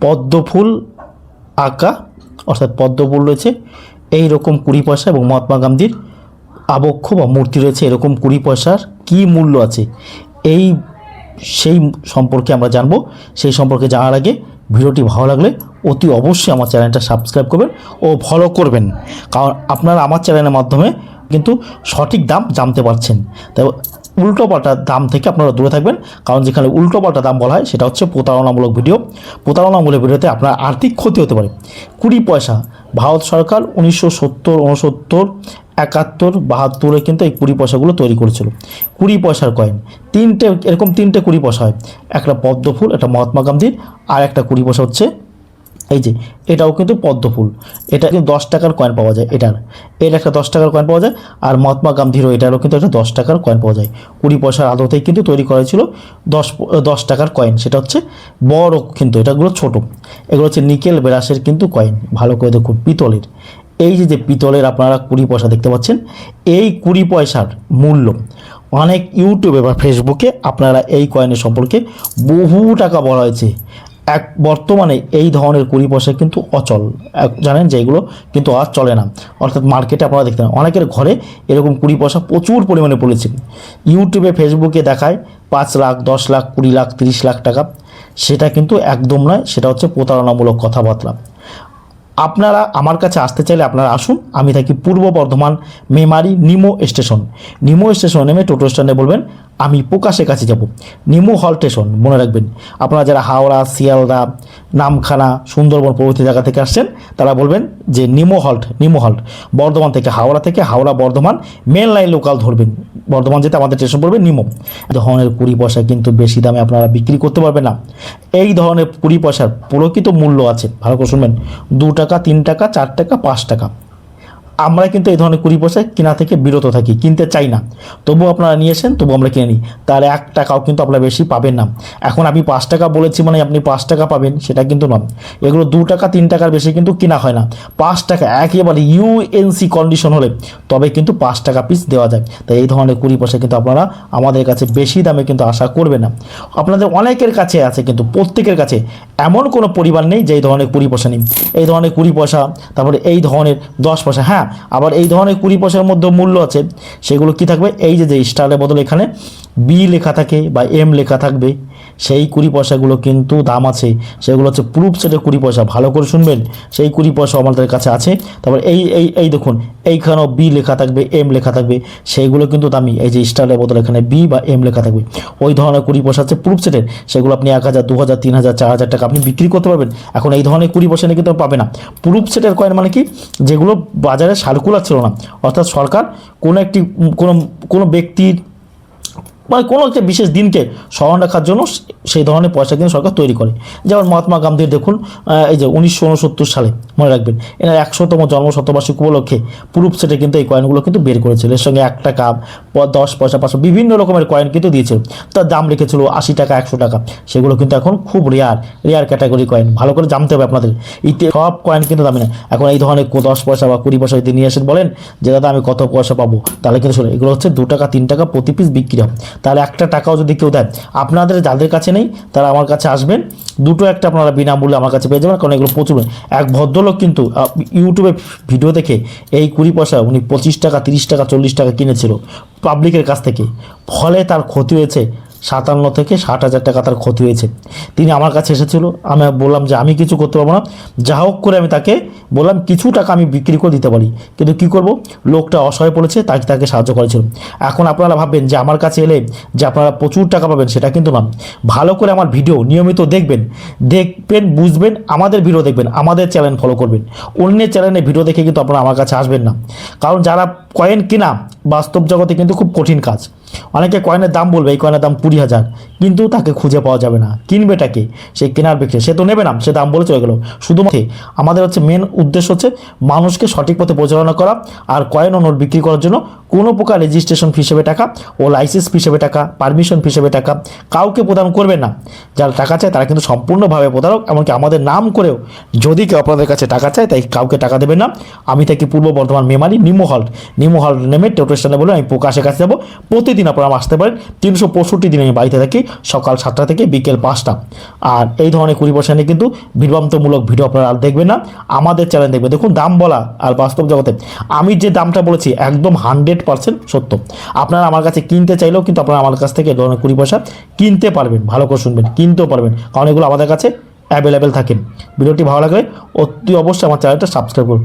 পদ্ম ফুল আঁকা, অর্থাৎ পদ্ম ফুল রয়েছে এই রকম 20 পয়সা, এবং মহাত্মা গান্ধীর আবক্ষ বা মূর্তি রয়েছে এরকম 20 পয়সার কী মূল্য আছে সেই সম্পর্কে আমরা জানবো। সেই সম্পর্কে জানার আগে ভিডিওটি ভালো লাগলে অতি অবশ্যই আমার চ্যানেলটা সাবস্ক্রাইব করবেন ও ফলো করবেন, কারণ আপনারা আমার চ্যানেলের মাধ্যমে কিন্তু সঠিক দাম জানতে পারছেন। তাই উল্টোপাল্টা দাম থেকে আপনারা দূরে থাকবেন, কারণ যেখানে উল্টোপাল্টা দাম বলা হয় সেটা হচ্ছে প্রতারণামূলক ভিডিও। প্রতারণামূলক ভিডিওতে আপনার আর্থিক ক্ষতি হতে পারে। 20 পয়সা ভারত সরকার 1970, 69, 71, 72 কিন্তু এই 20 পয়সাগুলো তৈরি করেছিল। 20 পয়সার কয়েন এরকম তিনটে 20 পয়সা হয়, একটা পদ্ম ফুল, একটা মহাত্মা গান্ধীর, আর একটা 20 পয়সা হচ্ছে এই যে এটাও কিন্তু পদ্ম ফুল। এটা কিন্তু 10 টাকার কয়েন পাওয়া যায়, এর একটা 10 টাকার কয়েন পাওয়া যায়। আর মহাত্মা গান্ধীরও এটারও কিন্তু একটা 10 টাকার কয়েন পাওয়া যায়। 20 পয়সার আদতেই কিন্তু তৈরি করা ছিল 10 টাকার কয়েন, সেটা হচ্ছে বড়, কিন্তু এটাগুলো ছোট। এগুলো হচ্ছে নিকেল ব্রাশের কিন্তু কয়েন, ভালো করে দেখুন পিতলের। এই যে পিতলের আপনারা 20 পয়সা দেখতে পাচ্ছেন, এই 20 পয়সার মূল্য অনেক ইউটিউবে বা ফেসবুকে আপনারা এই কয়েনের সম্পর্কে বহু টাকা বলা হয়েছে। বর্তমানে এই ধরনের 20 পয়সা কিন্তু অচল, জানেন যে এগুলো কিন্তু আর চলে না। অর্থাৎ মার্কেটে আপনারা দেখতে পান অনেকের ঘরে এরকম 20 পয়সা প্রচুর পরিমাণে পড়েছে। ইউটিউবে ফেসবুকে দেখায় 5 লাখ, 10 লাখ, 20 লাখ, 30 লাখ টাকা, সেটা কিন্তু একদম নয়, সেটা হচ্ছে প্রতারণামূলক কথাবার্তা। আপনারা আমার কাছে আসতে চাইলে আপনারা আসুন। আমি থাকি পূর্ব বর্ধমান মেমারি নিমো স্টেশন। নিমো স্টেশন নেমে টোটো স্ট্যান্ডে বলবেন আমি প্রকাশের কাছে যাব। নিমো হল স্টেশন মনে রাখবেন। আপনারা যারা হাওড়া, শিয়ালদা, নামখানা, সুন্দরবন প্রভৃতি জায়গা থেকে আসছেন তারা বলবেন যে নিমো হল্ট। বর্ধমান থেকে Howrah Bardhaman main line local ধরবেন, বর্ধমান যেতে আমাদের স্টেশন পড়বে নিমো। এই ধরনের 20 পয়সা কিন্তু বেশি দামে আপনারা বিক্রি করতে পারবেন না। এই ধরনের 20 পয়সার প্রকৃত মূল্য আছে, ভালো করে শুনবেন, 2 টাকা, 3 টাকা, 4 টাকা, 5 টাকা। আমরা কিন্তু এই ধরনের 20 পয়সা কেনা থেকে বিরত থাকি, কিনতে চাই না। তবুও আপনারা নিয়েছেন, তবু আমরা কিনে নিই। তার 1 টাকাও কিন্তু আপনারা বেশি পাবেন না। এখন আমি 5 টাকা বলেছি মানে আপনি 5 টাকা পাবেন সেটা কিন্তু নয়। এগুলো 2 টাকা, 3 টাকার বেশি কিন্তু কিনা হয় না। 5 টাকা একেবারে ইউএনসি কন্ডিশন হলে তবে কিন্তু 5 টাকা পিস দেওয়া যায়। তাই এই ধরনের 20 পয়সা কিন্তু আপনারা আমাদের কাছে বেশি দামে কিন্তু আশা করবেন না। আপনাদের অনেকের কাছে আছে, কিন্তু প্রত্যেকের কাছে এমন কোনো পরিবার নেই যে এই ধরনের 20 পয়সা নেই। এই ধরনের 20 পয়সা, তারপরে এই ধরনের 10 পয়সা, হ্যাঁ আবার এই ধরনের 20 পয়সার মধ্যে মূল্য আছে। সেগুলো কি থাকবে, এই যে স্টারের বদলে এখানে বি লেখা থাকে বা এম লেখা থাকবে, সেই 20 পয়সাগুলো কিন্তু দাম আছে। সেগুলো হচ্ছে প্রুফ সেটের 20 পয়সা, ভালো করে শুনবেন। সেই 20 পয়সা আমাদের কাছে আছে। তারপর এই দেখুন এইখানেও বি লেখা থাকবে, এম লেখা থাকবে, সেইগুলো কিন্তু দামি। এই যে স্টারের বদলে এখানে বি বা এম লেখা থাকবে, ওই ধরনের 20 পয়সা আছে প্রুফ সেটের। সেগুলো আপনি 1000, 2000, 3000, 4000 টাকা আপনি বিক্রি করতে পারবেন। এখন এই ধরনের 20 পয়সা নিয়ে কিন্তু পাবে না। প্রুফ সেটের কয়েন মানে কি, যেগুলো বাজারে সার্কুলার ছিল না, অর্থাৎ সরকার কোনো ব্যক্তির মানে কোনো একটা বিশেষ দিনকে স্মরণ রাখার জন্য সেই ধরনের পয়সা কিন্তু সরকার তৈরি করে। যেমন মহাত্মা গান্ধীর দেখুন, এই যে 1969 সালে মনে রাখবেন এনার 100তম জন্ম শতবার্ষিকী উপলক্ষে প্রুফ সেটে কিন্তু এই কয়েনগুলো কিন্তু বের করেছিল। এর সঙ্গে 1 টাকা, 10 পয়সা, 500 বিভিন্ন রকমের কয়েন কিন্তু দিয়েছিল। তার দাম রেখেছিল 80 টাকা, 100 টাকা। সেগুলো কিন্তু এখন খুব রেয়ার ক্যাটাগরি কয়েন, ভালো করে জানতে হবে আপনাদের। সব কয়েন কিন্তু দামি না। এখন এই ধরনের 10 পয়সা বা 20 পয়সা যদি নিয়ে আসেন, বলেন যে দাদা আমি কত পয়সা পাবো, তাহলে কিন্তু শুনুন এগুলো হচ্ছে 2 টাকা, 3 টাকা প্রতি পিস বিক্রি হয়। তাহলে 1 টাকাও যদি কেউ দেয়, আপনাদের যাদের কাছে নেই তারা আমার কাছে আসবেন, 2টো একটা আপনারা বিনামূল্যে আমার কাছে পেয়ে যাবেন। কারণ এগুলো প্রচুর। এক ভদ্রলোক কিন্তু ইউটিউবে ভিডিও দেখে এই 20 পয়সা উনি 25 টাকা, 30 টাকা, 40 টাকা কিনেছিল পাবলিকের কাছ থেকে। ফলে তার ক্ষতি হয়েছে 57 থেকে 60,000 টাকা তার ক্ষতি হয়েছে। তিনি আমার কাছে এসেছিল, আমি বললাম যে আমি কিছু করতে পারবো না, যা হোক করে আমি তাকে বললাম কিছু টাকা আমি বিক্রি করে দিতে পারি, কিন্তু কি করব, লোকটা অসহায় পড়েছে, তাকে সাহায্য করেছিল। এখন আপনারা ভাববেন যে আমার কাছে এলে যে আপনারা প্রচুর টাকা পাবেন, সেটা কিন্তু না। ভালো করে আমার ভিডিও নিয়মিত দেখবেন, বুঝবেন, আমাদের ভিডিও দেখবেন, আমাদের চ্যানেল ফলো করবেন। অন্যের চ্যানেলে ভিডিও দেখে কিন্তু আপনারা আমার কাছে আসবেন না। কারণ যারা কয়েন কেনা বাস্তব জগতে কিন্তু খুব কঠিন কাজ। অনেকে কয়েনের দাম বলবে এই কয়েনের দাম 20,000, কিন্তু তাকে খুঁজে পাওয়া যাবে না। কিনবেটাকে, সেই কেনার ব্যক্তি সে তো নেবে না, সে দাম বলে চলে গেল। শুধুমাত্র আমাদের হচ্ছে মেন উদ্দেশ্য হচ্ছে মানুষকে সঠিক পথে পরিচালনা করা আর কয়েন ও নোট বিক্রি করার জন্য কোনো প্রকার রেজিস্ট্রেশন ফি হিসেবে টাকা ও লাইসেন্স ফি হিসেবে টাকা, পারমিশন ফি হিসেবে টাকা কাউকে প্রদান করবেন না। যারা টাকা চায় তারা কিন্তু সম্পূর্ণভাবে প্রতারক, এমনকি আমাদের নাম করেও যদি কেউ আপনাদের কাছে টাকা চায় তাই কাউকে টাকা দেবেন না। আমি থাকি পূর্ব বর্ধমান মেমারি নিমো হল্ট নেমে টোটো স্ট্যান্ডে বলে আমি প্রকাশের কাছে যাবো। প্রতিদিন আপনারা আসতে পারেন, 365 দিন আমি বাড়িতে থাকি, সকাল 7টা থেকে বিকেল 5টা। আর এই ধরনের 20% নিয়ে কিন্তু বিভ্রান্তমূলক ভিডিও আপনারা আর দেখবেন না, আমাদের চ্যানেল দেখবেন। দেখুন, দাম বলা আর বাস্তব জগতে আমি যে দামটা বলেছি একদম 100% সত্য। আপনারা আমার কাছে কিনতে চাইলেও কিন্তু আপনারা আমার কাছ থেকে এই ধরনের 20% কিনতে পারবেন। ভালো করে শুনবেন, কিনতেও পারবেন, কারণ এগুলো আমাদের কাছে অ্যাভেলেবেল থাকে। ভিডিওটি ভালো লাগলে অতি অবশ্যই আমার চ্যানেলটা সাবস্ক্রাইব করুন।